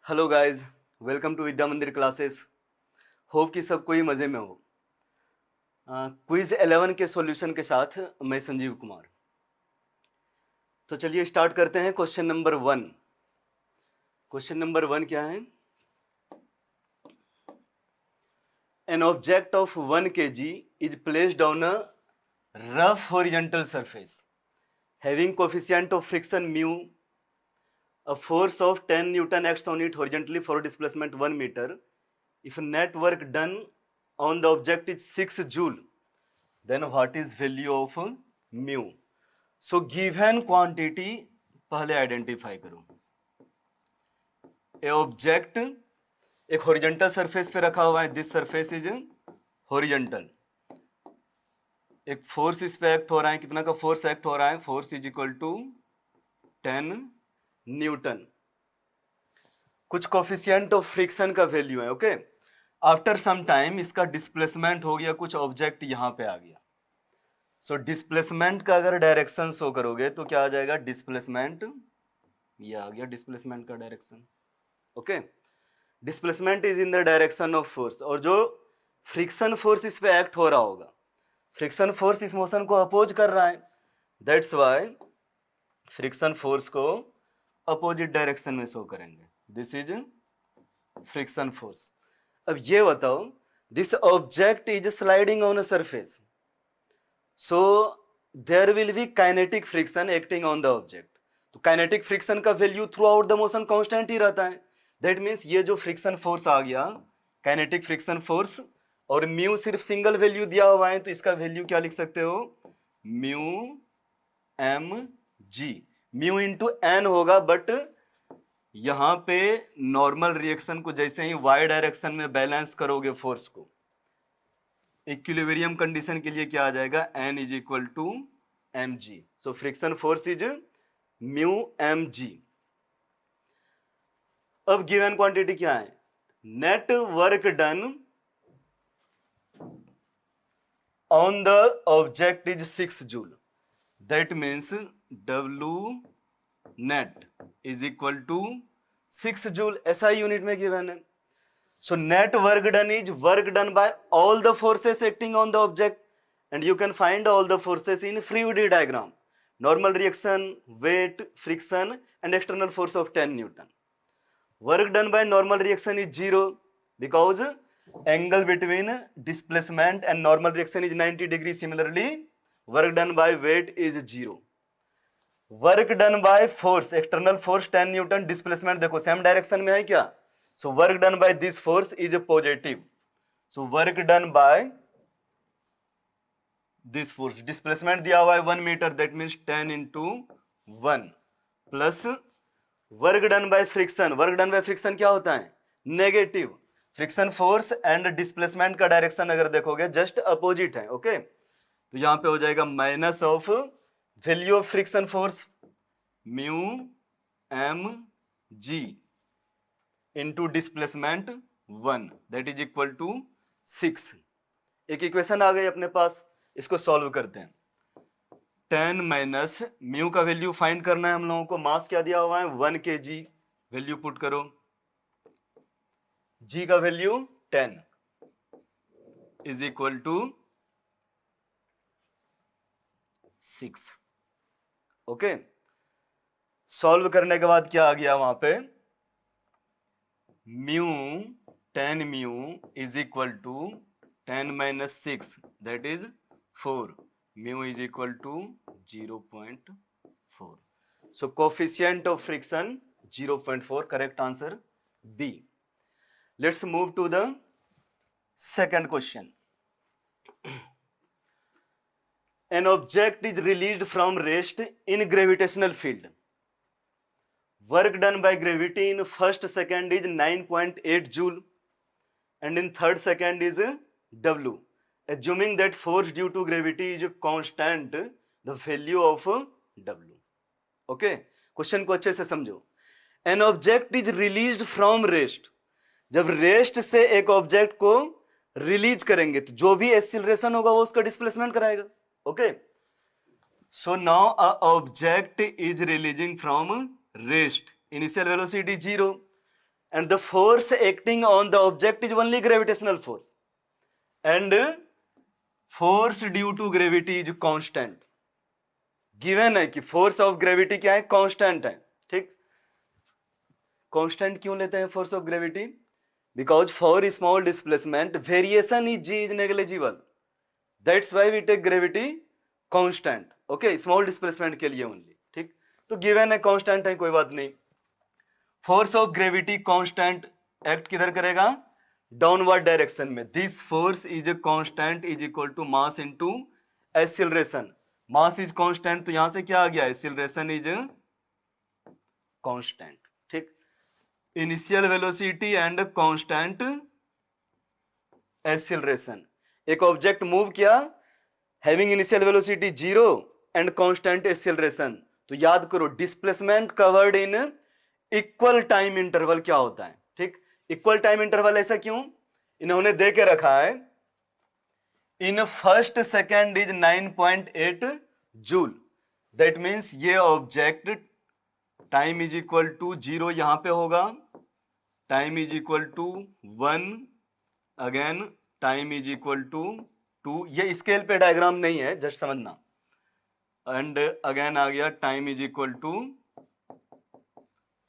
Hello guys, welcome to विद्या मंदिर classes. Hope कि सब कोई मज़े में हो। क्विज 11 के सॉल्यूशन के साथ मैं संजीव कुमार। तो चलिए स्टार्ट करते हैं। Question number 1। क्वेश्चन नंबर 1 क्या है? N object of 1 kg is placed on a rough horizontal surface having coefficient of friction mu, a force of 10 Newton acts on it horizontally for displacement 1 meter. If net work done on the object is 6 joule, then what is value of mu? So given quantity पहले identify करो। ए object एक horizontal surface पे रखा हुआ है। This surface is horizontal. एक force इस पे एक्ट हो रहा है। कितना का फोर्स एक्ट हो रहा है? Force is equal to 10 newton. कुछ कोफिशिएंट ऑफ फ्रिक्शन का वैल्यू है। ओके, आफ्टर सम टाइम इसका डिस्प्लेसमेंट हो गया, कुछ ऑब्जेक्ट यहां पे आ गया। सो डिस्प्लेसमेंट का अगर डायरेक्शन शो करोगे तो क्या आ जाएगा? डिस्प्लेसमेंट, ये आ गया डिस्प्लेसमेंट का direction. Okay, displacement is in the direction of force. और जो फ्रिक्शन फोर्स इस पे एक्ट हो रहा होगा, फ्रिक्शन फोर्स इस मोशन को अपोज कर रहा है। दैट्स वाई फ्रिक्शन फोर्स को अपोजिट डायरेक्शन में शो करेंगे। This is friction force. अब ये बताओ, this object is sliding on a surface, so there will be kinetic friction acting on the object. तो काइनेटिक फ्रिक्शन का value throughout the motion constant ही रहता है। दैट मीन्स ये जो फ्रिक्शन फोर्स आ गया, काइनेटिक फ्रिक्शन फोर्स, और म्यू सिर्फ सिंगल वैल्यू दिया हुआ है, तो इसका वैल्यू क्या लिख सकते हो? Mu M G. Mu into N होगा, बट यहां पे नॉर्मल रिएक्शन को जैसे ही वाई डायरेक्शन में बैलेंस करोगे फोर्स को, इक्विलिब्रियम कंडीशन के लिए क्या आ जाएगा? N is equal to M G. So friction force is mu M G. अब गिवन क्वांटिटी क्या है? Net work done on the object is 6 joule. That means W net is equal to 6 joule. SI unit में given है। So net work done is work done by all the forces acting on the object, and you can find all the forces in fluid diagram. Normal reaction, weight, friction, and external force of 10 Newton. Work done by normal reaction is 0 because angle between displacement and normal reaction is 90 degrees. Similarly, work done by weight is 0. Work done by force, external force 10 newton, displacement देखो same direction में है क्या? So work done by this force is positive. So work done by this force, displacement दिया हुआ है 1 metre, that means 10 into 1 plus work done by friction. Work done by friction क्या होता है? Negative. Friction force and displacement का direction अगर देखोगे just opposite है। ओके, तो यहां पे हो जाएगा minus of value of friction force mu M G into displacement 1, that is equal to 6। एक इक्वेशन आ गई अपने पास, इसको सॉल्व करते हैं। 10 माइनस म्यू का वैल्यू फाइंड करना है हम लोगों को। मास क्या दिया हुआ है? 1 kg। वैल्यू पुट करो। जी का value 10 is equal to 6। Okay, solve करने के बाद क्या आ गया वहां पे? Mu 10 mu is equal to 10 minus 6, that is 4। Mu is equal to 0.4। So coefficient of friction 0.4। Correct answer B. Let's move to the second question. An object is released from rest in gravitational field. Work done by gravity in first second is 9.8 joule and in third second is W. Assuming that force due to gravity is constant, the value of W. Okay, question को अच्छे से समझो। An object is released from rest. जब rest से एक object को release करेंगे तो जो भी एक्सीलरेशन होगा वो उसका डिस्प्लेसमेंट कराएगा। Okay, so now a object is releasing from rest. Initial velocity 0 and the force acting on the object is only gravitational force, and force due to gravity is constant. Given है कि force of gravity क्या है, constant है, ठीक। Constant क्यों लेते हैं force of gravity? Because for small displacement variation is G is negligible, that's why we take gravity constant, okay, small displacement के लिए ओनली, ठीक। तो गिवन है, कांस्टेंट है, कोई बात नहीं। Force of gravity constant act किधर करेगा? डाउनवर्ड डायरेक्शन में। This force is a constant is equal to mass into acceleration. Mass is constant, तो यहां से क्या आ गया? एक्सीलरेशन इज कांस्टेंट, ठीक। Initial velocity and constant acceleration. एक ऑब्जेक्ट मूव किया having initial velocity 0 and constant acceleration, तो याद करो displacement covered in equal time interval क्या होता है, ठीक। इक्वल टाइम इंटरवल ऐसा क्यों? इन्होंने दे के रखा है in first second is 9.8 joule, that means ये object time is equal to 0 यहां पे होगा, time is equal to 1, again time is equal to 2, ये स्केल पे डायग्राम नहीं है, जस्ट समझना, एंड अगेन आ गया टाइम इज इक्वल टू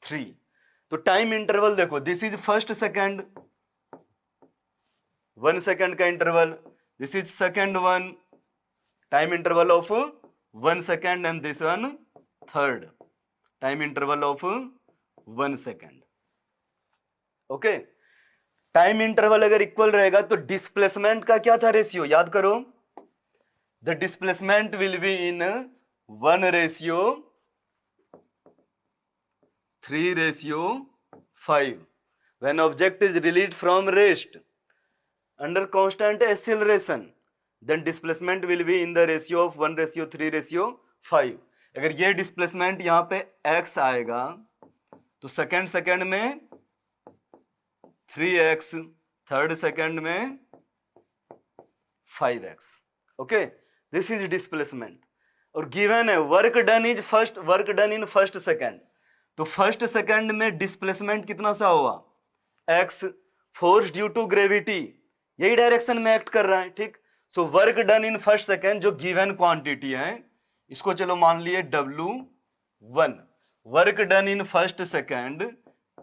3। तो टाइम इंटरवल देखो, this is first second, 1 second का interval, this is second one, time interval of 1 second, and this one third time interval of 1 second, okay. Time interval अगर equal रहेगा तो displacement का क्या था ratio, याद करो, the displacement will be in 1:3:5 when object is released from rest under constant acceleration, then displacement will be in the ratio of 1:3:5। अगर ये डिस्प्लेसमेंट यहां पे x आएगा तो सेकेंड में 3x, थर्ड सेकेंड में 5x, okay. This is displacement, और given है work done in first second, तो फर्स्ट सेकेंड में डिस्प्लेसमेंट कितना सा हुआ? x, force due to gravity यही डायरेक्शन में एक्ट कर रहा है, ठीक। So work done in first second जो गिवन क्वांटिटी है, इसको चलो मान लिए W1। Work done in first second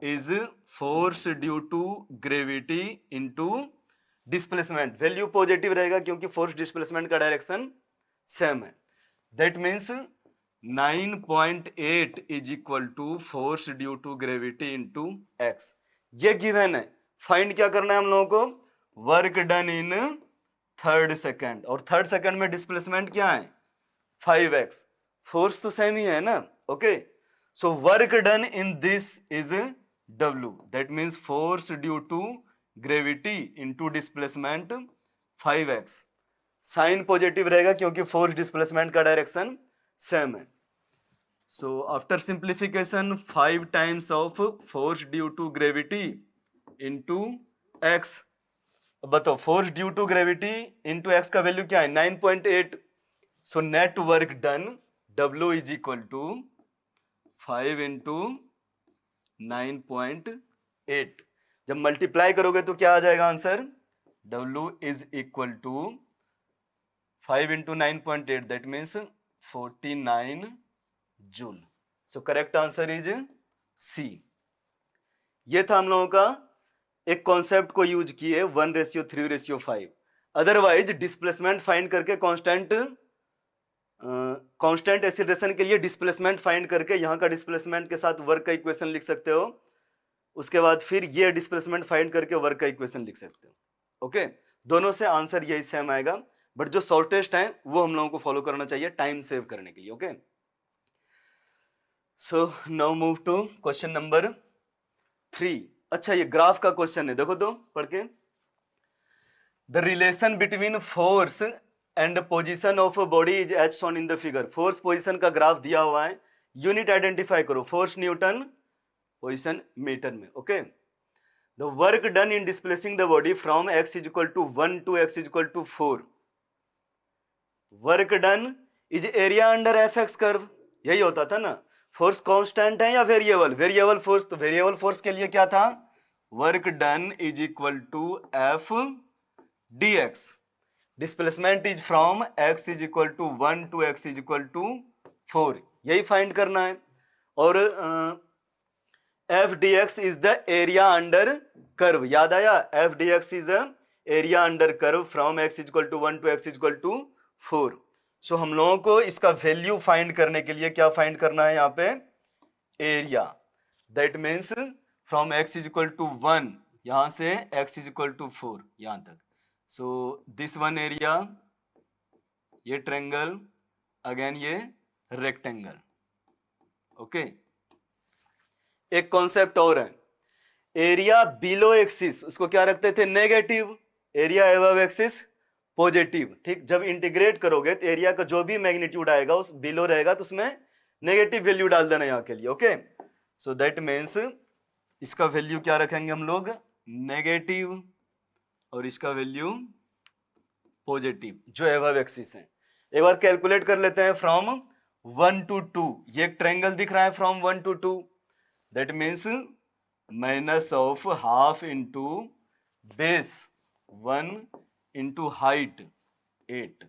is force due to gravity into displacement, value positive रहेगा क्योंकि फोर्स डिस्प्लेसमेंट का डायरेक्शन सेम है, that means 9.8 is equal to force due to gravity into x। ये गिवन है, find क्या करना है हम लोगों को? Work done in third second, और थर्ड सेकेंड में डिस्प्लेसमेंट क्या है? 5x, फोर्स तो सेम ही है ना, okay. So work done in this is W, that means force due to gravity into displacement 5x। Sign positive रहेगा क्योंकि फोर्स डिस्प्लेसमेंट का डायरेक्शन सेम है। So after simplification 5 times of force due to gravity into x, बताओ force due to gravity into x का value क्या है? 9.8। So net work done W is equal to 5 into 9.8। जब multiply करोगे तो क्या आ जाएगा answer? W is equal to 5 into 9.8, that means 49 joule. So correct answer is C। ये था हम लोगों का एक कॉन्सेप्ट को यूज किए 1:3:5। अदरवाइज डिस्प्लेसमेंट फाइंड करके कांस्टेंट एक्सीलरेशन के लिए डिस्प्लेसमेंट फाइंड करके यहाँ का डिस्प्लेसमेंट के साथ वर्क का इक्वेशन लिख सकते हो, उसके बाद फिर ये डिस्प्लेसमेंट फाइंड करके वर्क का इक्वेशन लिख सकते हो, ओके। दोनों से आंसर यही सेम आएगा, बट जो शॉर्टेस्ट है वो हम लोगों को फॉलो करना चाहिए टाइम सेव करने के लिए, okay. So now move to question number 3। अच्छा, ये ग्राफ का क्वेश्चन है, देखो तो पढ़ के। The relation between force and position of a body is as shown in the figure. Force position का ग्राफ दिया हुआ है, यूनिट आइडेंटिफाई करो, फोर्स न्यूटन, पोजीशन मीटर में, okay. The work done in displacing the body from x is equal to 1 to x is equal to 4। Work done is area under F curve, यही होता था ना। Force constant है या variable? Variable force, तो variable force के लिए क्या था? Work done is equal to F D X. Displacement is from x is equal to 1 to x is equal to 4. यही फाइंड करना है. और F D X is the area under curve. याद आया, F D X is the area under curve from x is equal to 1 to x is equal to 4. So हम लोगों को इसका वैल्यू फाइंड करने के लिए क्या फाइंड करना है यहाँ पे, area. That means from x is equal to 1 यहां से x इज इक्वल टू 4 यहां तक. सो दिस वन एरिया, ये ट्रायंगल, अगेन ये रेक्टेंगल. ओके. एक कॉन्सेप्ट और है, एरिया बिलो एक्सिस उसको क्या रखते थे, negative. Area above axis positive. ठीक, जब इंटीग्रेट करोगे तो एरिया का जो भी मैग्नीट्यूड आएगा उस बिलो रहेगा तो उसमें नेगेटिव वैल्यू डाल देना यहाँ के लिए. ओके. सो दैट मीन्स इसका वैल्यू क्या रखेंगे हम लोग, नेगेटिव, और इसका वैल्यू पॉजिटिव जो एबव एक्सिस है. एक बार कैलकुलेट कर लेते हैं. फ्रॉम 1 टू 2, ये एक ट्रायंगल दिख रहा है from 1 to 2. That means minus of half into base 1 into height 8.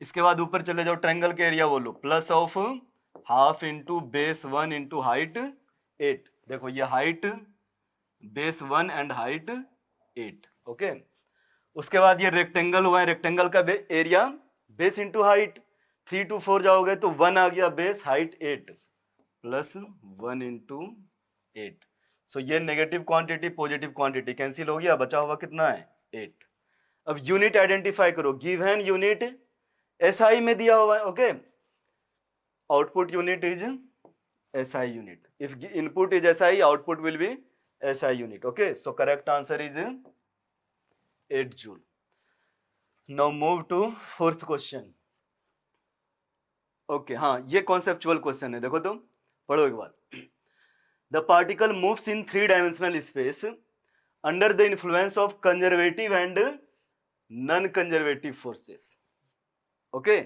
इसके बाद ऊपर चले जाओ, ट्रायंगल के एरिया बोलो, plus of half into base 1 into height 8. देखो ये height, base 1 and height 8. Okay. उसके बाद ये रेक्टेंगल हुआ है, रेक्टेंगल का area base into height. 3 to 4 जाओगे तो 1 आ गया, base height 8 plus 1 into 8. So ये negative quantity positive quantity cancel हो गया, बचा हुआ कितना है, 8. अब यूनिट आइडेंटिफाई करो. गिवन यूनिट एसआई में दिया हुआ है. Okay. Output unit is SI unit. If input is SI, output will be SI unit. Okay. So correct answer is 8 joule. Now move to fourth question. Okay. हाँ, ये conceptual question है. देखो तो पढ़ो एक बार. The particle moves in 3 dimensional space under the influence of conservative and non conservative forces. Okay.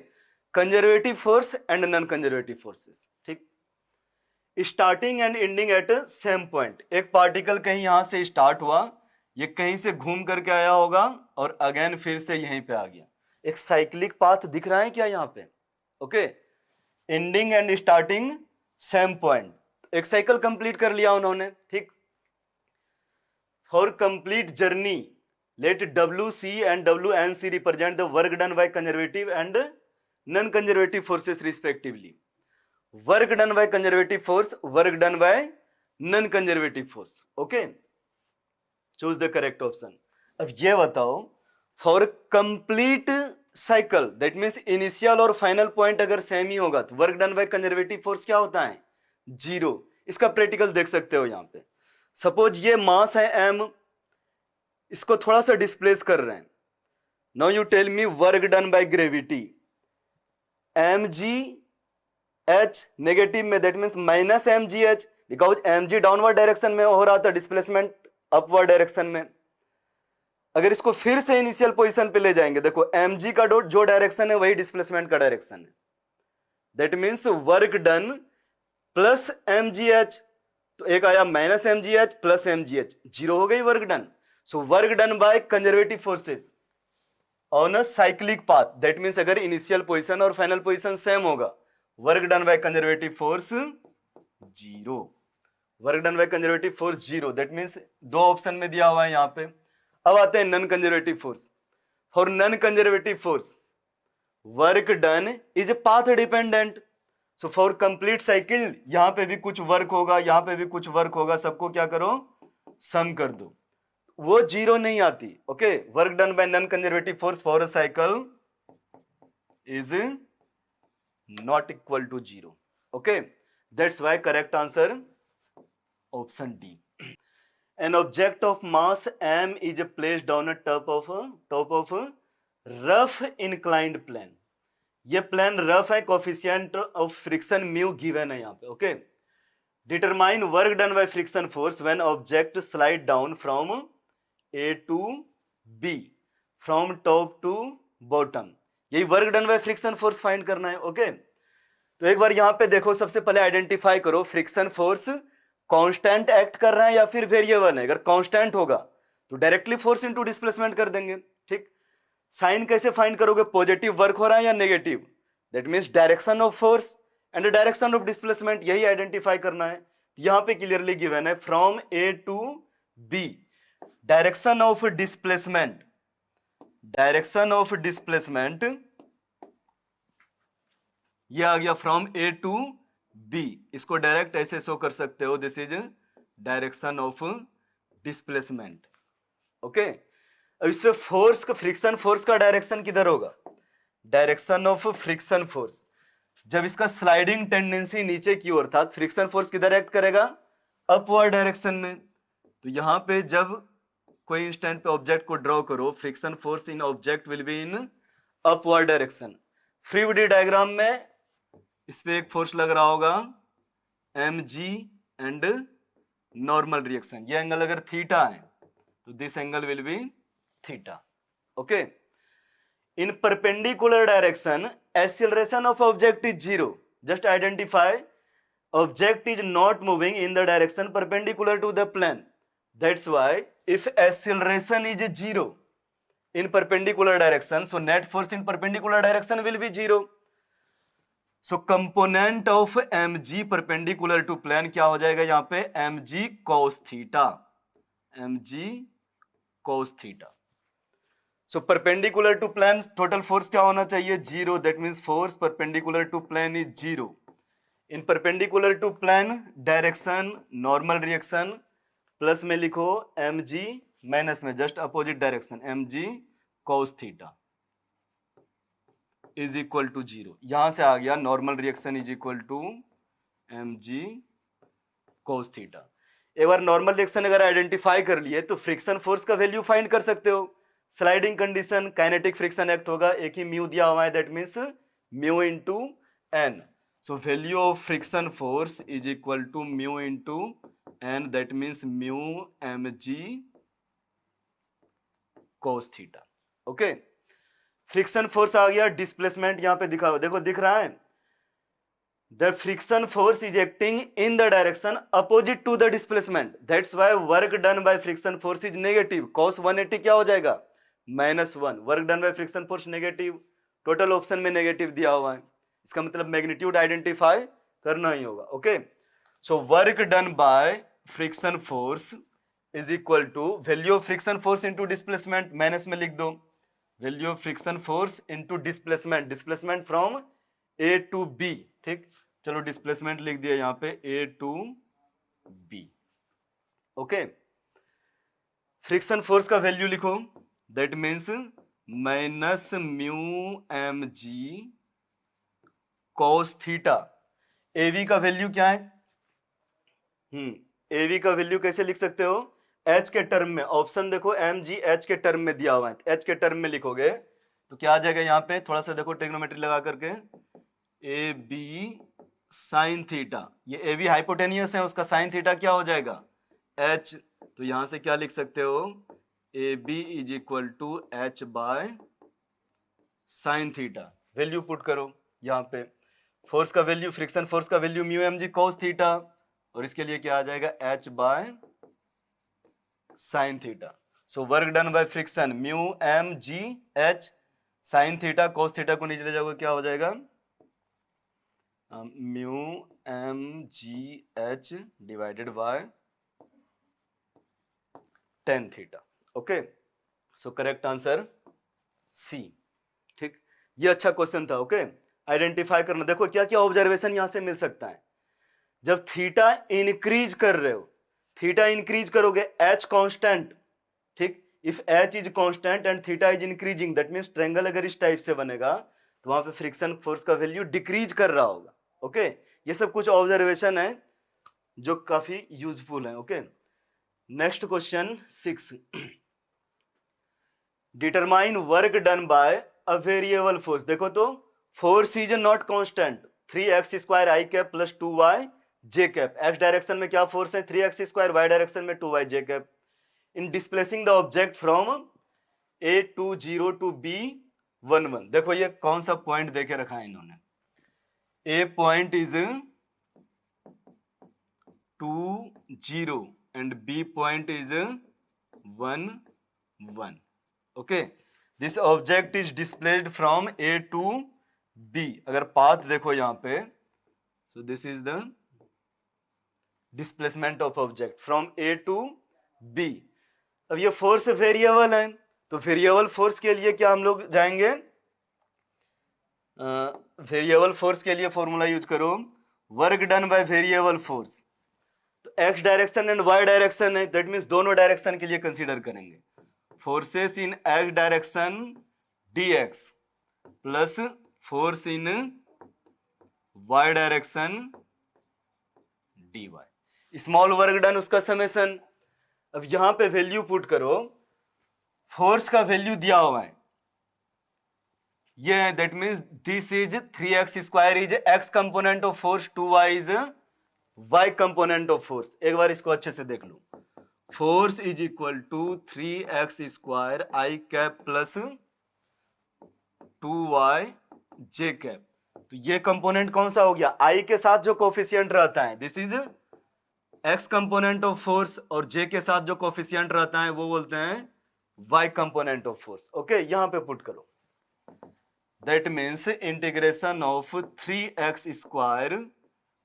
Conservative force and non conservative forces. ठीक. Starting and ending eight same point. एक पार्टिकल कहीं यहां से स्टार्ट हुआ, ये कहीं से घूम करके आया होगा और अगेन फिर से यहीं पे आ गया. एक साइक्लिक पाथ दिख रहा है क्या यहाँ पे. Okay. Ending and starting same point, एक साइकिल कंप्लीट कर लिया उन्होंने. ठीक. For complete journey let WC and WNC represent the work done by conservative and non-conservative forces respectively. Work done by conservative force, work done by non-conservative force. Okay. Choose the correct option. अब ये बताओ, for complete cycle, that means initial और final point अगर same ही होगा तो work done by conservative force क्या होता है, 0. इसका प्रैक्टिकल देख सकते हो यहाँ पे. सपोज ये मास है m, इसको थोड़ा सा डिस्प्लेस कर रहे हैं. Now you tell me work done by gravity, mgh negative में, that means minus mgh, because mg downward direction में हो रहा था, डिस्प्लेसमेंट अपवर्ड डायरेक्शन में. अगर इसको फिर से इनिशियल पोजीशन पे ले जाएंगे, देखो mg का जो डायरेक्शन है वही डिस्प्लेसमेंट का डायरेक्शन है. That means work done plus mgh, तो एक आया माइनस mgh प्लस mgh, 0 हो गई work done. So work done by conservative forces on a cyclic path. That means अगर initial position और final position same होगा, work done by conservative force 0. Work done by conservative force 0. That means दो option में दिया हुआ है यहाँ पे. अब आते हैं non conservative force. For non conservative force work done is path dependent. So for complete cycle यहाँ पे भी कुछ वर्क होगा, यहाँ पे भी कुछ वर्क होगा, सबको क्या करो, सम कर दो, वो 0 नहीं आती. Okay. Work done by non conservative force for a cycle is not equal to 0. Okay. That's why correct answer option D. An object of mass m is placed on top of rough inclined plane. ये plane rough है, coefficient of friction mu given है यहाँ पे. Okay. Determine work done by friction force when object slide down from A to B, from top to bottom. यही work done by friction force find करना है. Okay. तो एक बार यहां पे देखो, सबसे पहले आइडेंटिफाई करो फ्रिक्शन फोर्स कांस्टेंट एक्ट कर रहा है या फिर वेरिएबल है। अगर कांस्टेंट होगा तो डायरेक्टली फोर्स इनटू डिस्प्लेसमेंट कर देंगे, ठीक। साइन कैसे फाइंड करोगे, पॉजिटिव वर्क हो रहा है या negative, that means direction of force and direction of displacement, यही आइडेंटिफाई करना है। यहां पे क्लियरली गिवन है from A to B, direction of displacement, direction of displacement ये आ गया फ्रॉम ए टू बी। इसको डायरेक्ट ऐसे शो कर सकते हो, this is direction of displacement, okay. अब इस पे फोर्स का, फ्रिक्शन फोर्स का डायरेक्शन किधर होगा, डायरेक्शन ऑफ फ्रिक्शन फोर्स, जब इसका स्लाइडिंग टेंडेंसी नीचे की ओर था, फ्रिक्शन फोर्स किधर एक्ट करेगा, अपवर्ड डायरेक्शन में। तो यहां पे जब कोई इंस्टेंट पे ऑब्जेक्ट को ड्रॉ करो, friction force in object will be in upward direction. Free body diagram में इस पे एक फोर्स लग रहा होगा mg एंड नॉर्मल रिएक्शन, ये एंगल अगर थीटा है तो this angle will be theta, okay. In perpendicular direction acceleration of object is zero, just identify object is not moving in the direction perpendicular to the plane, that's why if acceleration is zero in perpendicular direction, so net force in perpendicular direction will be zero. So component of mg perpendicular to plane क्या हो जाएगा यहाँ पे, mg cos theta, mg cos theta. So perpendicular to plane total force क्या होना चाहिए, zero, that means force perpendicular to plane is zero. In perpendicular to plane direction normal reaction, plus में लिखो mg, माइनस में just opposite direction mg cos theta is equal to zero. यहां से आ गया normal reaction is equal to mg cos theta. एक बार normal reaction अगर आइडेंटिफाई कर लिए तो फ्रिक्शन फोर्स का वैल्यू फाइंड कर सकते हो। Sliding condition, kinetic friction act होगा, एक ही म्यू दिया हुआ है, that means mu into N. So value of friction force is equal to mu into N, that means mu mg cos theta, okay. Friction force आ गया, displacement यहां पे दिखा, देखो दिख रहा है, the friction force is acting in the direction opposite to the displacement, that's why work done by friction force is negative. cos 180 क्या हो जाएगा, -1, work done by friction force negative, total option में नेगेटिव दिया हुआ है, इसका मतलब magnitude identify करना ही होगा, okay. So work done by friction force is equal to value of friction force into displacement, minus में लिख दो value of friction force into displacement, displacement from A to B, ठीक। चलो डिस्प्लेसमेंट लिख दिया यहां पे A to B, okay. Friction force का वैल्यू लिखो, that means minus mu M G cos theta. एवी का वैल्यू क्या है, एवी का वैल्यू कैसे लिख सकते हो, एच के टर्म में, ऑप्शन देखो एम जी एच के टर्म में दिया हुआ है, एच के टर्म में लिखोगे तो क्या आ जाएगा, यहाँ पे थोड़ा सा देखो ट्रिग्नोमेट्री लगा करके, ए बी साइन थीटा, ये ए बी हाइपोटेनियस है, उसका साइन थीटा क्या हो जाएगा, एच। तो यहां से क्या लिख सकते हो, A B is equal to H by sine theta. Value put करो यहाँ पे, फोर्स का वैल्यू, फ्रिक्शन फोर्स का value mu M G cos theta, और इसके लिए क्या आ जाएगा, H by sine theta. So work done by friction mu M G H sine theta, cos theta को नीचे ले जाओगे क्या हो जाएगा, mu M G H divided by tan theta, okay. So correct answer C, ठीक। ये अच्छा क्वेश्चन था, ओके। आइडेंटिफाई करना, देखो क्या क्या ऑब्जर्वेशन यहां से मिल सकता है। जब थीटा इंक्रीज कर रहे हो, थीटा इंक्रीज करोगे, एच कांस्टेंट, ठीक। If H is constant and theta is increasing, that means triangle अगर इस टाइप से बनेगा तो वहां पे फ्रिक्शन फोर्स का वैल्यू डिक्रीज कर रहा होगा, ओके। ये सब कुछ ऑब्जर्वेशन है जो काफी यूजफुल है, okay. Next question 6, determine work done bye a variable force. देखो तो force is not constant, 3x square I cap plus 2y J cap, x direction में क्या फोर्स है 3x स्क्वायर, वाई डायरेक्शन में 2y J cap, in displacing the object from A20 to B11। देखो ये कौन सा पॉइंट देके रखा है इन्होंने, ए point is 2 0 and B point is 1 1. Okay, this object is displaced from A to B. अगर पाथ देखो यहाँ पे, so this is the displacement of object from A to B. अब ये फोर्स वेरिएबल है, तो वेरिएबल फोर्स के लिए क्या हम लोग जाएंगे, वेरिएबल फोर्स के लिए फॉर्मूला यूज करो, work done by variable force. तो X direction and Y direction है, दैट मीन्स दोनों डायरेक्शन के लिए कंसीडर करेंगे। Forces in X direction dx plus force in Y direction dy। Small work done उसका समेशन। अब यहां पे वैल्यू पुट करो, फोर्स का वैल्यू दिया हुआ है ये, that means this is 3x square is x component of force, 2y is y component of force. एक बार इसको अच्छे से देख लो, force is equal to 3x square I cap plus 2y j cap. तो ये कंपोनेंट कौन सा हो गया, i के साथ जो कोफिशिएंट रहता है this is x component of force, और j के साथ जो कोफिशिएंट रहता है वो बोलते हैं y component of force. Okay, यहां पे पुट करो, that means integration of 3x square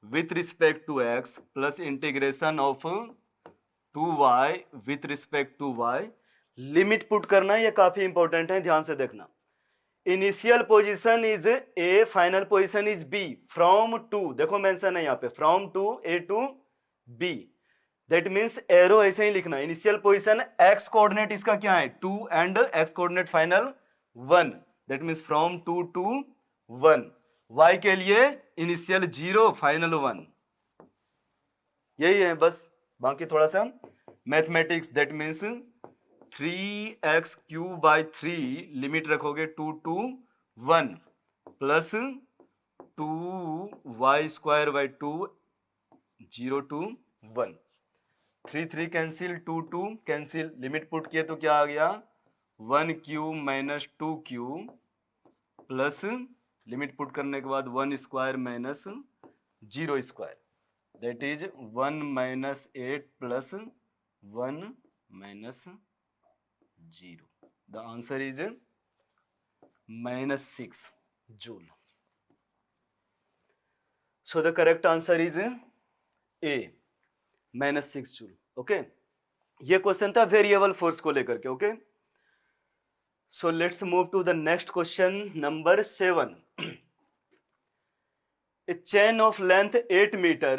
with respect to x plus integration of 2y with respect to y। Limit put करना, ये काफी इंपॉर्टेंट है, ध्यान से देखना। Initial position is a, final position is b, from to, देखो mention है यहाँ पे, from to a to b। That means arrow ऐसे ही लिखना, इनिशियल पोजीशन x कोऑर्डिनेट इसका क्या है 2 and x coordinate final 1, that means from 2 to 1। y के लिए इनिशियल 0 फाइनल 1, यही है बस। बाकी थोड़ा सा mathematics, that means 3x cube by 3 limit रखोगे 2 to 1 plus 2y square by 2 0 to 1। 3 3 cancel, 2 2 cancel, limit put किए तो क्या आ गया 1 cube minus 2 cube plus limit put करने के बाद 1 square minus 0 square, that is 1 minus 8 plus 1 minus 0। The answer is -6 joule. So the correct answer is A, -6 joule. Okay, ये question था वेरिएबल फोर्स को लेकर के। Okay, so let's move to the next question number 7। A chain of length 8 meter,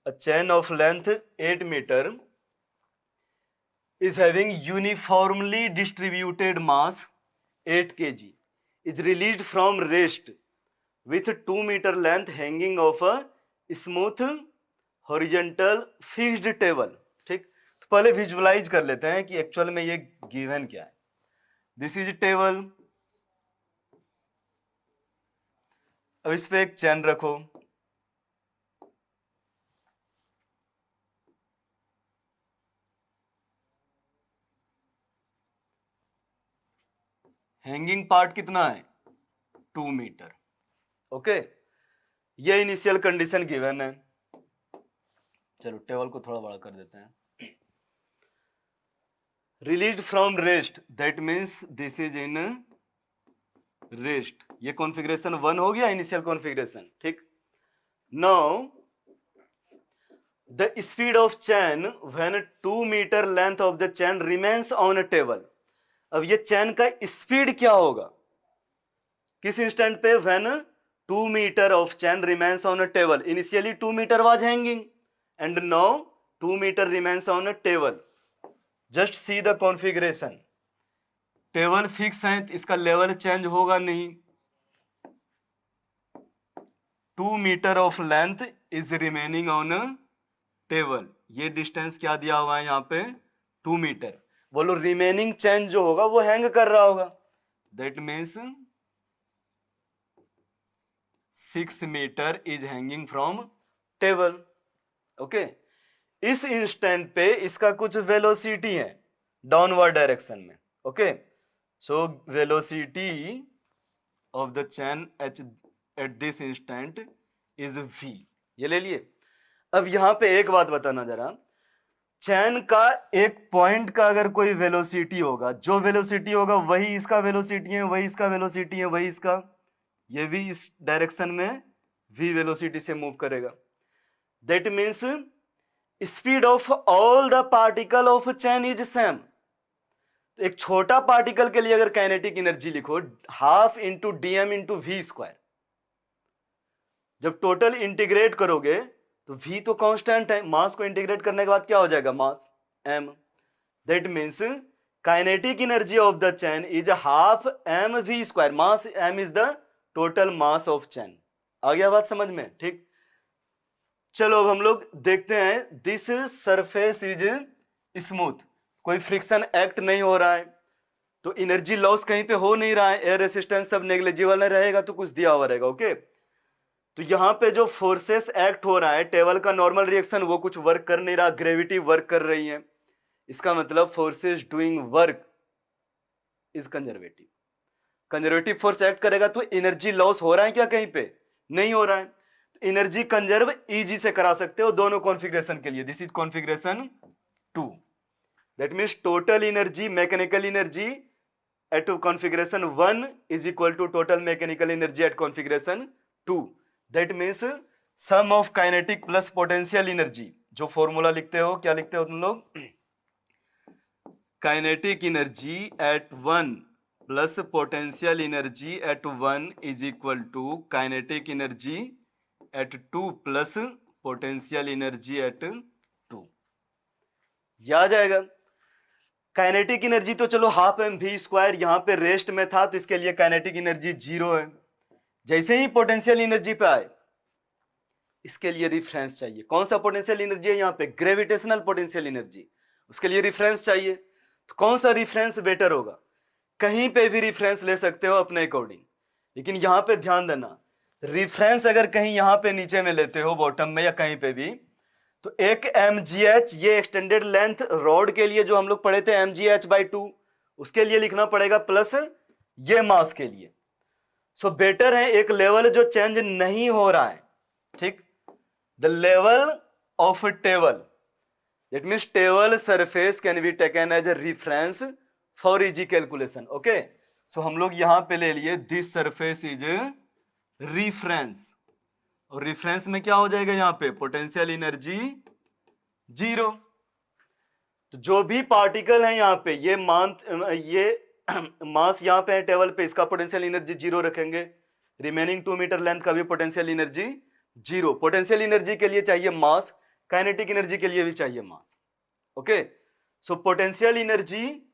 a chain of length 8 meter is having uniformly distributed mass 8 kg, is released from rest with 2 meter length hanging off a smooth horizontal fixed table। ठीक, तो पहले visualise कर लेते हैं कि actual में ये given क्या है। दिस इज टेबल, अब इस पे एक चैन रखो, हैंगिंग पार्ट कितना है 2 मीटर। ओके, ये इनिशियल कंडीशन गिवन है। चलो टेबल को थोड़ा बड़ा कर देते हैं। Released from rest, that means this is in rest, ये कॉन्फ़िगरेशन 1 हो गया, इनिशियल कॉन्फ़िगरेशन। ठीक, now the speed of chain when 2 metre length of the chain remains on a table. अब ये चैन का स्पीड क्या होगा किस इंस्टेंट पे, when 2 metre of chain remains on a table. Initially 2 metre was hanging and now 2 metre remains on a table. Just see the configuration, table fix है, इसका level change होगा नहीं। 2 metre of length is remaining on table, ये distance क्या दिया हुआ है यहाँ पे 2 मीटर। बोलो रिमेनिंग चेंज जो होगा वो हैंग कर रहा होगा, that means 6 metre is hanging from table. Okay, इस इंस्टेंट पे इसका कुछ वेलोसिटी है डाउनवर्ड डायरेक्शन में। Okay, so velocity of the chain at this instant is v। ये ले लिए। अब यहां पे एक बात बताना जरा, चैन का एक पॉइंट का अगर कोई वेलोसिटी होगा, जो वेलोसिटी होगा वही इसका वेलोसिटी है, वही इसका वेलोसिटी है, वही इसका, ये भी इस डायरेक्शन में v वेलोसिटी से मूव करेगा। That means speed of all the particle of chain is same. तो एक छोटा पार्टिकल के लिए अगर काइनेटिक एनर्जी लिखो, half into DM into v square. जब टोटल इंटीग्रेट करोगे तो v तो कांस्टेंट है, मास को इंटीग्रेट करने के बाद क्या हो जाएगा, mass m। That means kinetic energy of the chain is half M V square. Mass m is the total mass of chain. आ गया बात समझ में? ठीक, चलो अब हम लोग देखते हैं। दिस सरफेस इज स्मूथ, कोई फ्रिक्शन एक्ट नहीं हो रहा है, तो एनर्जी लॉस कहीं पे हो नहीं रहा है, एयर रेसिस्टेंस सब नेग्लिजिबल रहेगा, तो कुछ दिया हुआ रहेगा। ओके, तो यहां पे जो फोर्सेस एक्ट हो रहा है, टेबल का नॉर्मल रिएक्शन वो कुछ वर्क कर नहीं रहा, ग्रेविटी वर्क कर रही है। इसका मतलब forces doing work is conservative. Conservative force act करेगा तो एनर्जी लॉस हो रहा है क्या, कहीं पे नहीं हो रहा है। तो एनर्जी कंजर्व इजी से करा सकते हो दोनों कॉन्फ़िगरेशन के लिए। This is configuration 2। That means total energy, mechanical energy at configuration 1 is equal to total mechanical energy at configuration 2। That means sum of kinetic plus potential energy. जो formula लिखते हो, क्या लिखते हो तुम लोग, kinetic energy at 1 plus potential energy at 1 is equal to kinetic energy at 2 plus potential energy at 2। यह आ जाएगा। काइनेटिक एनर्जी तो चलो हाफ एम वी स्क्वायर यहां पे रेस्ट में था, तो इसके लिए काइनेटिक एनर्जी 0 है। जैसे ही पोटेंशियल एनर्जी पे आए, इसके लिए रिफरेंस चाहिए। कौन सा पोटेंशियल एनर्जी है यहाँ पे, ग्रेविटेशनल पोटेंशियल एनर्जी, उसके लिए रिफरेंस चाहिए। तो कौन सा रिफरेंस बेटर होगा, कहीं पे भी रिफरेंस ले सकते हो अपने अकॉर्डिंग, लेकिन यहां पे ध्यान देना, रिफरेंस अगर कहीं यहां पे नीचे में लेते हो बॉटम में या कहीं पे भी, तो एक mgh, ये एक्सटेंडेड लेंथ रॉड के लिए जो हम लोग पढ़े थे mgh/2, उसके लिए लिखना पड़ेगा प्लस ये मास के लिए। सो बेटर है एक लेवल जो चेंज नहीं हो रहा है, ठीक, the level of table, that means table surface can be taken as a reference for easy calculation. Okay, so हम लोग यहां पे ले लिए दिस सरफेस इज रेफरेंस, और रेफरेंस में क्या हो जाएगा, यहां पे पोटेंशियल एनर्जी 0। तो जो भी पार्टिकल है यहां पे, ये मास यहां पे है टेबल पे, इसका पोटेंशियल एनर्जी 0 रखेंगे। रिमेनिंग 2 मीटर लेंथ का भी पोटेंशियल एनर्जी 0। पोटेंशियल एनर्जी के लिए चाहिए मास, काइनेटिक एनर्जी के लिए भी चाहिए मास। ओके, सो पोटेंशियल एनर्जी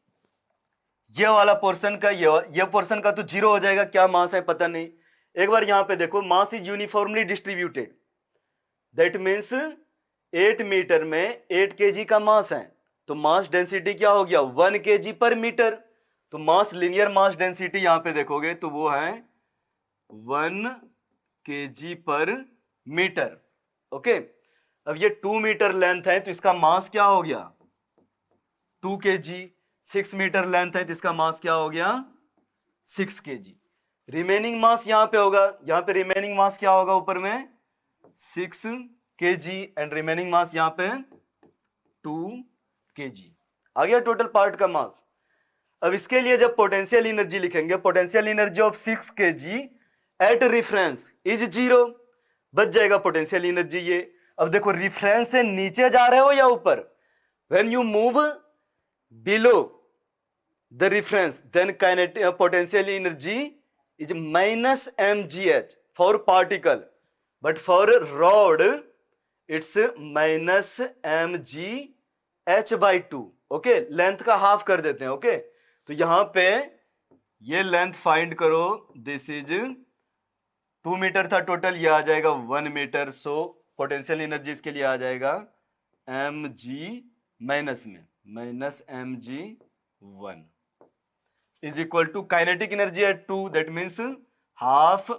ये वाला पोर्शन का, ये पोर्शन का तो 0 हो जाएगा, क्या मास है पता नहीं। एक बार यहां पे देखो, mass is uniformly distributed, that means 8 metre में 8 kg का मास है, तो मास डेंसिटी क्या हो गया, 1 kg पर मीटर। तो मास, लीनियर मास डेंसिटी यहां पे देखोगे तो वो है 1 kg पर मीटर। ओके, अब ये 2 मीटर लेंथ है तो इसका मास क्या हो गया, 2 kg। 6 मीटर लेंथ है तो इसका मास क्या हो गया, 6 kg। रिमेनिंग मास यहां पे होगा, यहां पे रिमेनिंग मास क्या होगा, ऊपर में 6 kg एंड रिमेनिंग मास यहां पे 2 kg। आ गया टोटल पार्ट का मास। अब इसके लिए जब पोटेंशियल एनर्जी लिखेंगे, potential energy of 6 kg at reference is 0, बच जाएगा पोटेंशियल एनर्जी ये। अब देखो, रिफरेंस से नीचे जा रहे हो या ऊपर, when you move below the reference, then kinetic potential energy is minus mgh for particle, but for rod it's minus mgh/2। Okay, length का हाफ कर देते हैं। ओके, तो यहां पे ये लेंथ फाइंड करो, दिस इज 2 मीटर था टोटल, ये आ जाएगा 1 मीटर। सो पोटेंशियल एनर्जी इसके लिए आ जाएगा mg माइनस में minus mg1 is equal to kinetic energy at 2, that means half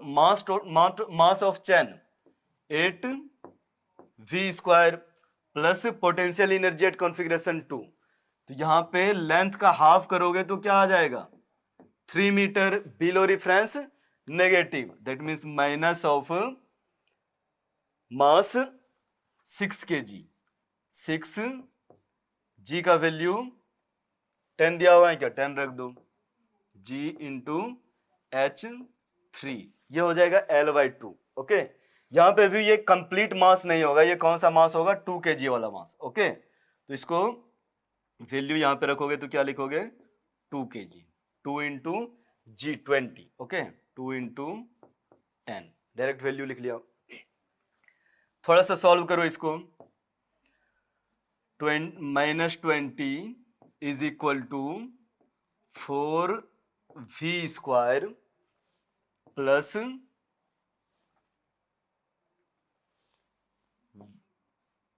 mass of chain 8 v square plus potential energy at configuration 2। तो यहां पे लेंथ का हाफ करोगे तो क्या आ जाएगा, 3 metre below reference negative, that means minus of mass 6 kg, 6 g का वैल्यू 10 दिया हुआ है क्या, 10 रख दो, g इंटू H3, ये हो जाएगा L/2। ओके, यहां पे भी ये कंप्लीट मास नहीं होगा, ये कौन सा मास होगा, 2 kg वाला मास। ओके, तो इसको वैल्यू यहां पे रखोगे तो क्या लिखोगे, 2 kg, 2 into G20। Okay, 2 into 10, direct value लिख लिया। थोड़ा सा सॉल्व करो इसको, -20 is equal to 4v² plus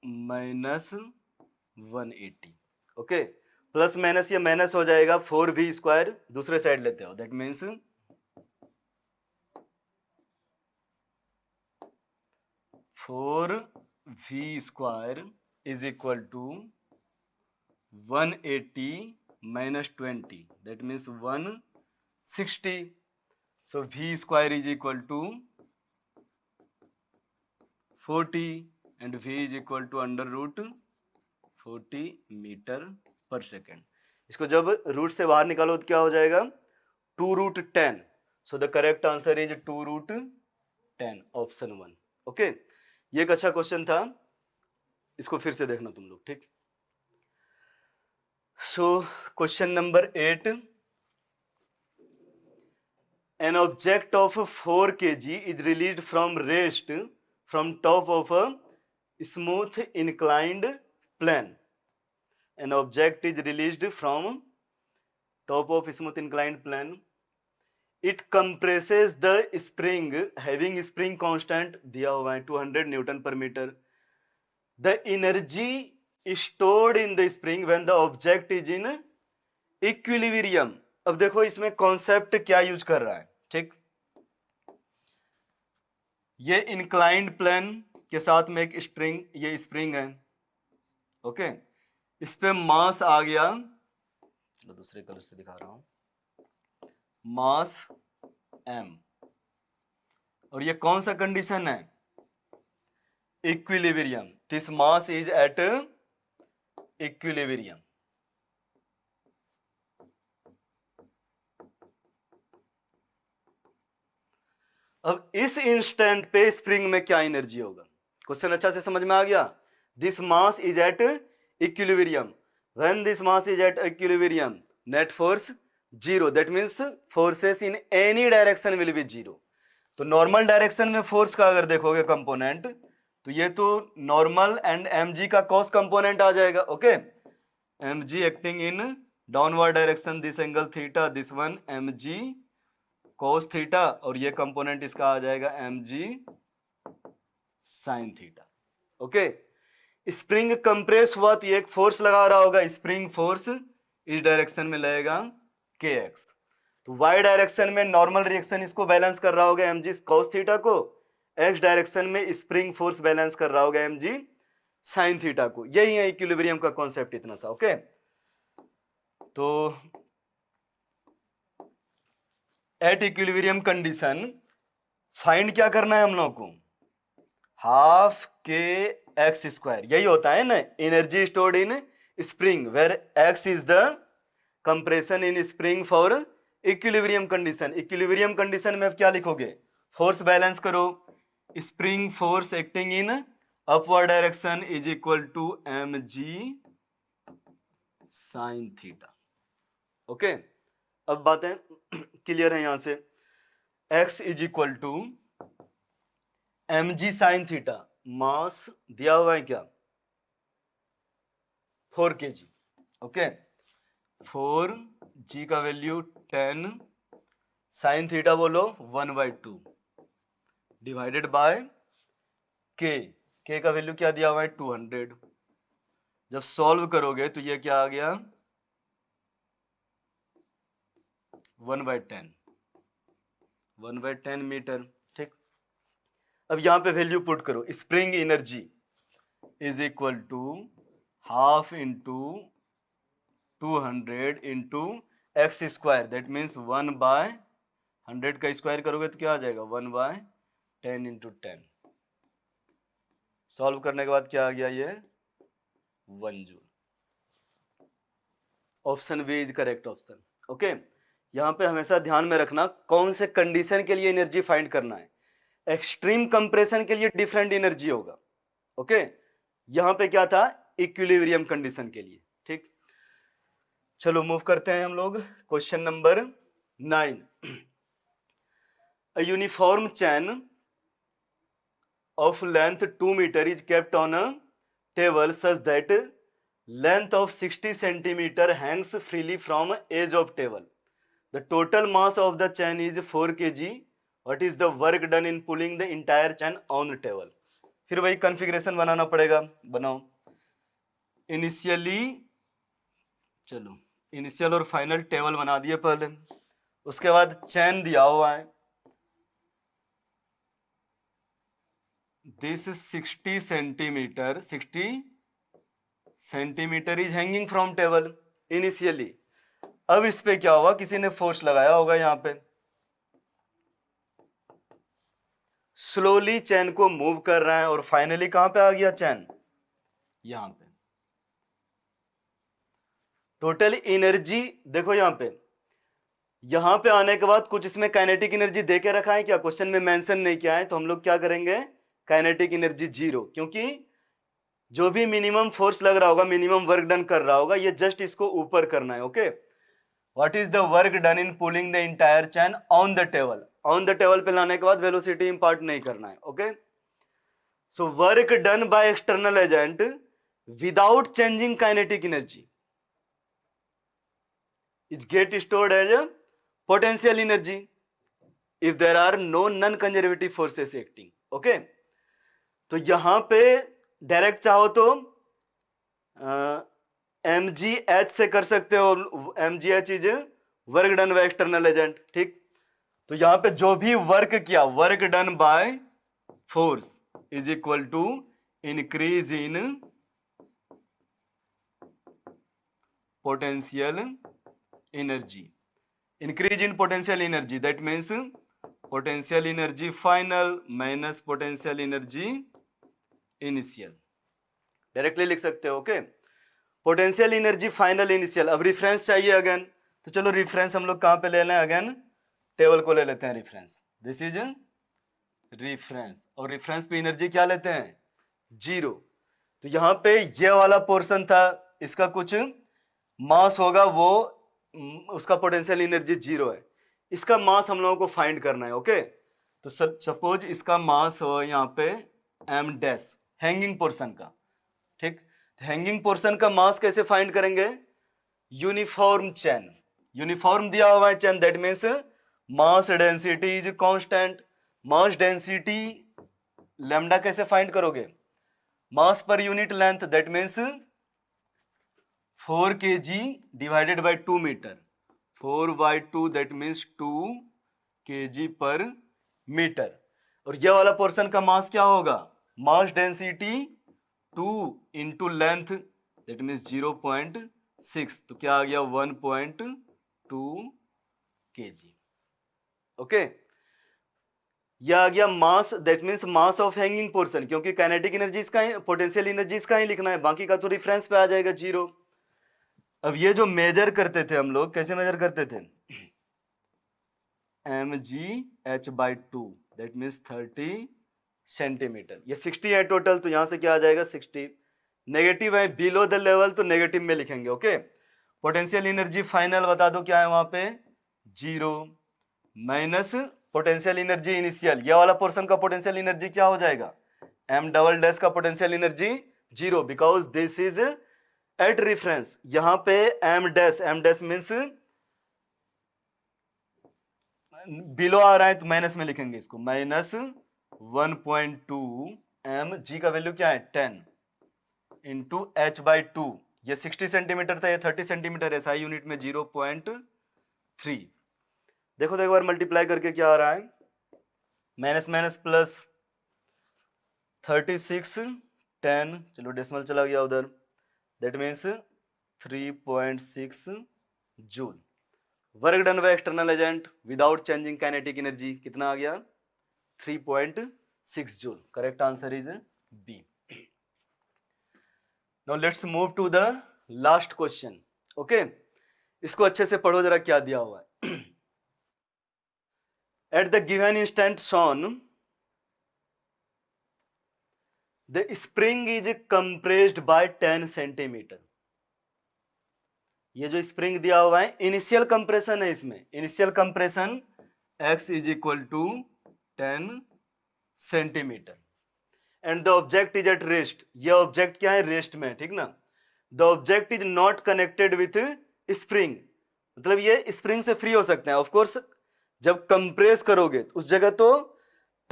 -180। Okay, plus minus ये माइनस हो जाएगा, 4v² दूसरे साइड लेते हो, that means 4v² is equal to 180 minus 20, that means 160. So v² is equal to 40 and v is equal to under root 40 metre पर second. इसको जब root से बाहर निकालो तो क्या हो जाएगा, 2√10। सो the correct answer is 2√10, option 1। Okay, ये एक अच्छा क्वेश्चन था, इसको फिर से देखना तुम लोग, ठीक। So question number 8, an object of 4 kg is released from rest from top of a smooth inclined plane. An object is released from top of smooth inclined plane. It compresses the spring having spring constant दिया हुआ है 200 Newton per meter. The energy stored in the spring when the object is in equilibrium. अब देखो इसमें concept क्या use कर रहा है, ठीक। ये इंक्लाइंड प्लेन के साथ में एक स्ट्रिंग, ये स्प्रिंग है। ओके, इस पे मास आ गया, चलो दूसरे कलर से दिखा रहा हूं, मास m, और ये कौन सा कंडीशन है, equilibrium. This mass is at equilibrium. अब इस इंस्टेंट पे स्प्रिंग में क्या एनर्जी होगा, क्वेश्चन अच्छा से समझ में आ गया। This mass is at equilibrium, when this mass is at equilibrium net force 0, that means forces in any direction will be 0। तो नॉर्मल डायरेक्शन में फोर्स का अगर देखोगे कंपोनेंट, तो ये तो नॉर्मल एंड mg का कॉस कंपोनेंट आ जाएगा। Okay, mg acting in downward direction, this angle theta, this one mg cos theta, और ये कंपोनेंट इसका आ जाएगा mg sin theta. Okay, spring compress हुआ तो ये एक फोर्स लगा रहा होगा, स्प्रिंग फोर्स इस डायरेक्शन में लगेगा kx। तो y डायरेक्शन में नॉर्मल रिएक्शन इसको बैलेंस कर रहा होगा mg cos थीटा को, x डायरेक्शन में स्प्रिंग फोर्स बैलेंस कर रहा होगा mg sin थीटा को। यही है इक्विलिब्रियम का कॉन्सेप्ट, इतना सा। ओके, तो एट इक्विलिब्रियम कंडीशन फाइंड क्या करना है हम लोग को, हाफ kx², यही होता है ना, energy stored in spring where x is the compression in spring for equilibrium condition. Equilibrium condition में क्या लिखोगे, फोर्स बैलेंस करो, spring force acting in upward direction is equal to mg sin theta. Okay, अब बातें clear है यहां से। x is equal to mg sin theta, mass दिया हुआ है क्या, 4 kg। ओके, 4g का वैल्यू 10, sin थीटा बोलो 1/2 डिवाइडेड बाय k का वैल्यू क्या दिया हुआ है 200। जब सॉल्व करोगे तो ये क्या आ गया 1/10 मीटर, ठीक। अब यहां पे वैल्यू पुट करो, spring energy is equal to half into 200 into x², that means 1/100 का स्क्वायर करोगे तो क्या आ जाएगा 1/10 इंटू 10। सॉल्व करने के बाद क्या आ गया ये 1 joule. Option B is correct option. Okay, यहां पे हमेशा ध्यान में रखना कौन से कंडीशन के लिए एनर्जी फाइंड करना है। एक्सट्रीम कंप्रेशन के लिए डिफरेंट एनर्जी होगा। ओके, यहां पे क्या था, इक्विलिब्रियम कंडीशन के लिए। ठीक, चलो मूव करते हैं हम लोग question number 9। A uniform chain of length 2 meter is kept on a table such that length of 60 centimeter hangs freely from edge of table. The total mass of the chain is 4 kg. What is the work done in pulling the entire chain on the table? फिर वही configuration बनाना पड़ेगा, बनाओ। Initially चलो initial और final table बना दिए पहले, उसके बाद चैन दिया हुआ है, this 60 centimetre, 60 centimetre is hanging from table initially. अब इस पे क्या हुआ, किसी ने फोर्स लगाया होगा यहां पे, स्लोली चैन को मूव कर रहा है और फाइनली कहां पे आ गया चैन, यहां पे। टोटल एनर्जी देखो यहां पे आने के बाद कुछ इसमें काइनेटिक एनर्जी दे के रखा है क्या, क्वेश्चन में मेंशन नहीं किया है, तो हम लोग क्या करेंगे, काइनेटिक एनर्जी 0, क्योंकि जो भी मिनिमम फोर्स लग रहा होगा, मिनिमम वर्क डन कर रहा होगा, ये जस्ट इसको ऊपर करना है। Okay, what is the work done in pulling the entire chain on the table, on the table पे लाने के बाद वेलोसिटी इंपार्ट नहीं करना है। Okay, so work done by external agent without changing kinetic energy is get stored as a potential energy if there are no non-conservative forces acting. Okay, तो यहां पे डायरेक्ट चाहो तो mgh से कर सकते हो, mgh is work done by external agent. ठीक, तो यहां पे जो भी वर्क किया, work done by force is equal to increase in potential energy, increase in potential energy, that means potential energy final minus potential energy initial, directly लिख सकते हो। Okay, potential energy final initial. अब reference चाहिए again, तो चलो reference हम लोग कहां पे ले लें, अगेन टेबल को ले लेते हैं रेफरेंस, दिस इज रेफरेंस, और रेफरेंस पे एनर्जी क्या लेते हैं, 0। तो यहां पे ये वाला पोर्शन था, इसका कुछ मास होगा, वो उसका पोटेंशियल एनर्जी 0 है, इसका मास हम लोगों को फाइंड करना है। ओके, तो सपोज इसका मास हो यहाँ पे m डैश, हैंगिंग पोर्शन का। ठीक, तो हैंगिंग पोर्शन का मास कैसे फाइंड करेंगे, यूनिफॉर्म चैन, यूनिफॉर्म दिया हुआ है chain, that means mass density is constant. Mass density lambda कैसे फाइंड करोगे, mass per unit length, that means 4 kg divided by 2 meter, 4 by 2 that means 2 kg per meter। और ये वाला पोर्शन का मास क्या होगा, mass density 2 into length, that means 0.6, तो क्या आ गया 1.2 kg। ओके, यह आ गया mass, that means mass of hanging portion, क्योंकि काइनेटिक एनर्जी इसका ही, पोटेंशियल एनर्जी इसका ही लिखना है, बाकी का तो रेफरेंस पे आ जाएगा 0। अब ये जो मेजर करते थे हम लोग, कैसे मेजर करते थे, mgh by 2, that means 30 centimetre. ये 60 है टोटल, तो यहां से क्या आ जाएगा 60, नेगेटिव है बिलो द लेवल, तो नेगेटिव में लिखेंगे। ओके, पोटेंशियल एनर्जी फाइनल बता दो क्या है वहां पे, 0 माइनस पोटेंशियल एनर्जी इनिशियल, ये वाला पोर्शन का पोटेंशियल एनर्जी क्या हो जाएगा, m डबल डैश का potential energy 0, because this is at reference. यहां पे m डैश मीन्स बिलो आ रहा है, तो माइनस में लिखेंगे इसको, माइनस 1.2 m, g का वैल्यू क्या है 10 इंटू h बाई 2, ये 60 सेंटीमीटर था, ये 30 सेंटीमीटर है, SI यूनिट में 0.3। देखो तो एक बार मल्टीप्लाई करके क्या आ रहा है, माइनस माइनस प्लस 36 10, चलो डेसिमल चला गया उधर, that means 3.6 joule. Work done by external agent without changing kinetic energy कितना आ गया, 3.6 joule. Correct answer is B. Now let's move to the last question. Okay, इसको अच्छे से पढ़ो जरा क्या दिया हुआ है. At the given instant shown the spring is compressed by 10 centimetre. ये जो स्प्रिंग दिया हुआ है इनिशियल कंप्रेशन है, इसमें initial compression x is equal to 10 centimetre and the object is at rest. ये ऑब्जेक्ट क्या है, रेस्ट में, ठीक ना. The object is not connected with spring, मतलब ये स्प्रिंग से फ्री हो सकते हैं. ऑफकोर्स जब कंप्रेस करोगे तो उस जगह तो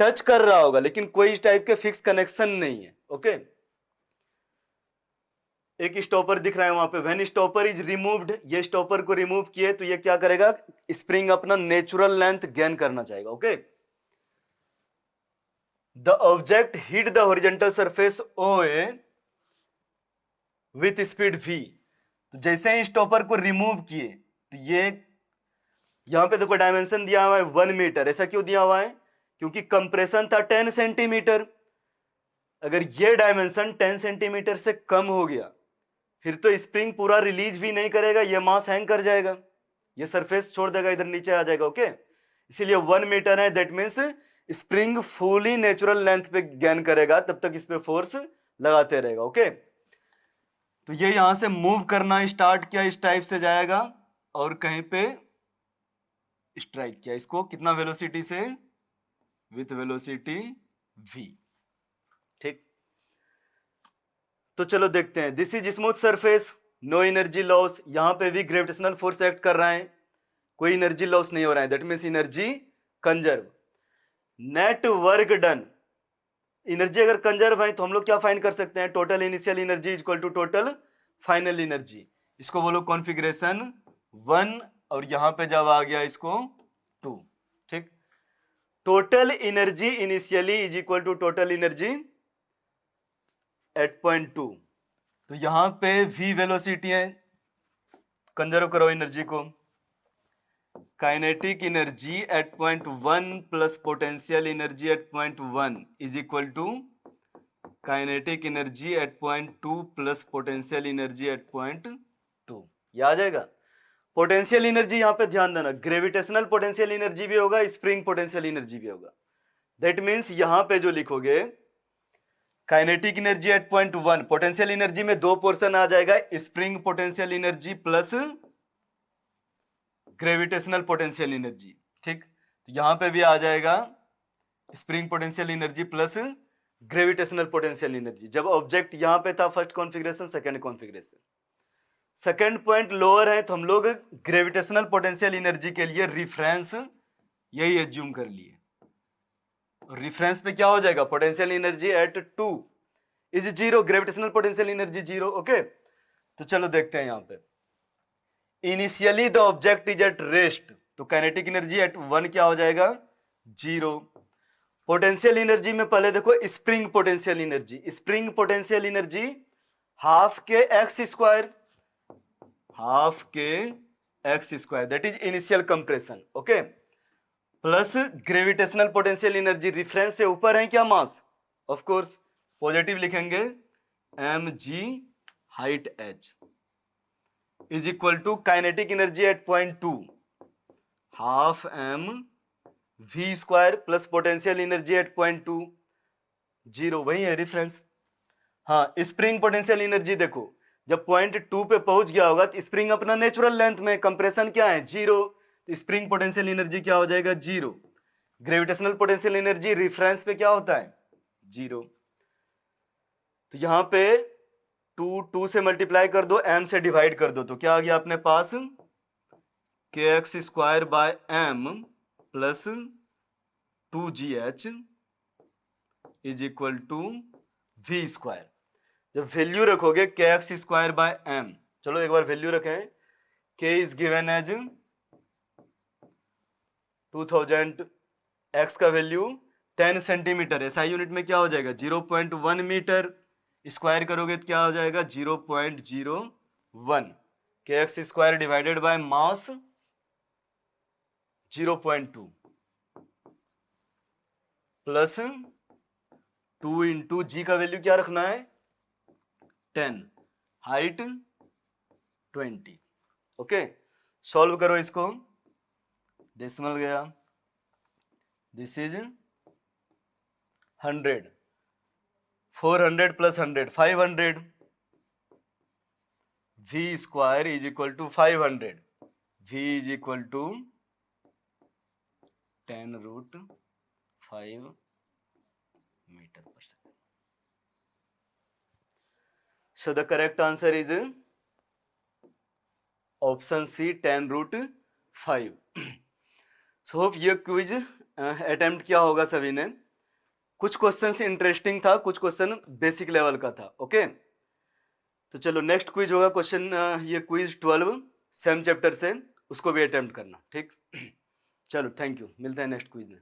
टच कर रहा होगा, लेकिन कोई टाइप के फिक्स कनेक्शन नहीं है. ओके, एक स्टॉपर दिख रहा है वहां पे. व्हेन स्टॉपर इज रिमूव्ड, ये स्टॉपर को रिमूव किए तो ये क्या करेगा, स्प्रिंग अपना नेचुरल लेंथ गेन करना चाहेगा. Okay, the object hit the horizontal surface OA with speed v. तो जैसे ही स्टॉपर को रिमूव किए तो ये यहां पे देखो डायमेंशन दिया हुआ है 1 मीटर. ऐसा क्यों दिया हुआ है, क्योंकि कंप्रेशन था 10 सेंटीमीटर. अगर ये डायमेंशन 10 सेंटीमीटर से कम हो गया फिर तो स्प्रिंग पूरा रिलीज भी नहीं करेगा, ये मास हैंग कर जाएगा, ये सरफेस छोड़ देगा, इधर नीचे आ जाएगा. ओके, इसीलिए 1 मीटर है, that means spring fully natural length पे गेन करेगा, तब तक इस पे फोर्स लगाते रहेगा. ओके, तो ये यहां से मूव करना स्टार्ट किया, इस टाइप से जाएगा और कहीं पे स्ट्राइक किया. इसको कितना वेलोसिटी से, विथ वेलोसिटी v. ठीक, तो चलो देखते हैं. This is smooth surface, no energy loss. यहां पे भी ग्रेविटेशनल फोर्स एक्ट कर रहा है, कोई एनर्जी लॉस नहीं हो रहा है, that means energy conserve. Net work done, energy अगर कंजर्व है तो हम लोग क्या फाइंड कर सकते हैं, total initial energy equal to total final energy. इसको बोलो कॉन्फ़िगरेशन 1 और यहां पे जब आ गया इसको 2. ठीक, total energy initially is equal to total energy at point 2. तो यहां पे v वेलोसिटी है, कंजर्व करो एनर्जी को. Kinetic energy at point 1 plus potential energy at point 1 is equal to kinetic energy at point 2 plus potential energy at point 2. ये आ जाएगा. Potential energy यहां पे ध्यान देना, ग्रेविटेशनल पोटेंशियल एनर्जी भी होगा, स्प्रिंग पोटेंशियल एनर्जी भी होगा. दैट मीन्स यहां पे जो लिखोगे kinetic energy at point 1, potential energy में दो पोर्शन आ जाएगा, spring potential energy plus gravitational potential energy. ठीक, तो यहां पे भी आ जाएगा spring potential energy plus gravitational potential energy. जब ऑब्जेक्ट यहां पे था first configuration, second configuration, second point lower है, तो हम लोग ग्रेविटेशनल पोटेंशियल एनर्जी के लिए रिफरेंस यही एज्यूम कर लिए. रिफरेंस पे क्या हो जाएगा, potential energy at 2 is 0, gravitational potential energy 0. Okay, तो चलो देखते हैं यहां पे. Initially the object is at rest, तो काइनेटिक एनर्जी एट 1 क्या हो जाएगा, 0. पोटेंशियल एनर्जी में पहले देखो spring potential energy, spring potential energy half के एक्स स्क्वायर, हाफ के x square, that is initial compression. Okay, plus gravitational potential energy, reference से ऊपर है क्या मास, ऑफ कोर्स पॉजिटिव लिखेंगे, mg height h is equal to kinetic energy at point 2 half m v square plus potential energy at point 2, 0. वही है reference. हाँ, spring potential energy देखो जब पॉइंट 2 पे पहुंच गया होगा तो स्प्रिंग अपना नेचुरल लेंथ में, कंप्रेशन क्या है 0, तो स्प्रिंग पोटेंशियल एनर्जी क्या हो जाएगा 0. ग्रेविटेशनल पोटेंशियल एनर्जी रेफरेंस पे क्या होता है 0. तो यहां पे 2 से मल्टीप्लाई कर दो, m से डिवाइड कर दो, तो क्या आ गया अपने पास के x square by m plus 2gh is equal to v square. जब वैल्यू रखोगे के एक्स स्क्वायर बाय m, चलो एक बार वैल्यू रखें, k is given as 2000, x का वैल्यू 10 सेंटीमीटर, SI यूनिट में क्या हो जाएगा 0.1 मीटर, स्क्वायर करोगे तो क्या हो जाएगा 0.01, के x square divided by mass 0.2 plus 2 into G का वैल्यू क्या रखना है 10, हाइट 20। ओके, सॉल्व करो इसको, डेसिमल गया, this is 100, 400 plus 100 500, v square is equal to 500, v is equal to 10√5 metre पर second. So the correct answer is option C, 10√5। So hope ये quiz attempt किया होगा सभी ने। कुछ क्वेश्चंस इंटरेस्टिंग था, कुछ क्वेश्चन बेसिक लेवल का था। ओके, तो चलो नेक्स्ट क्विज होगा क्वेश्चन, ये क्विज 12 सेम चैप्टर से, उसको भी अटेम्प्ट करना। ठीक, चलो थैंक यू, मिलते हैं नेक्स्ट क्विज में।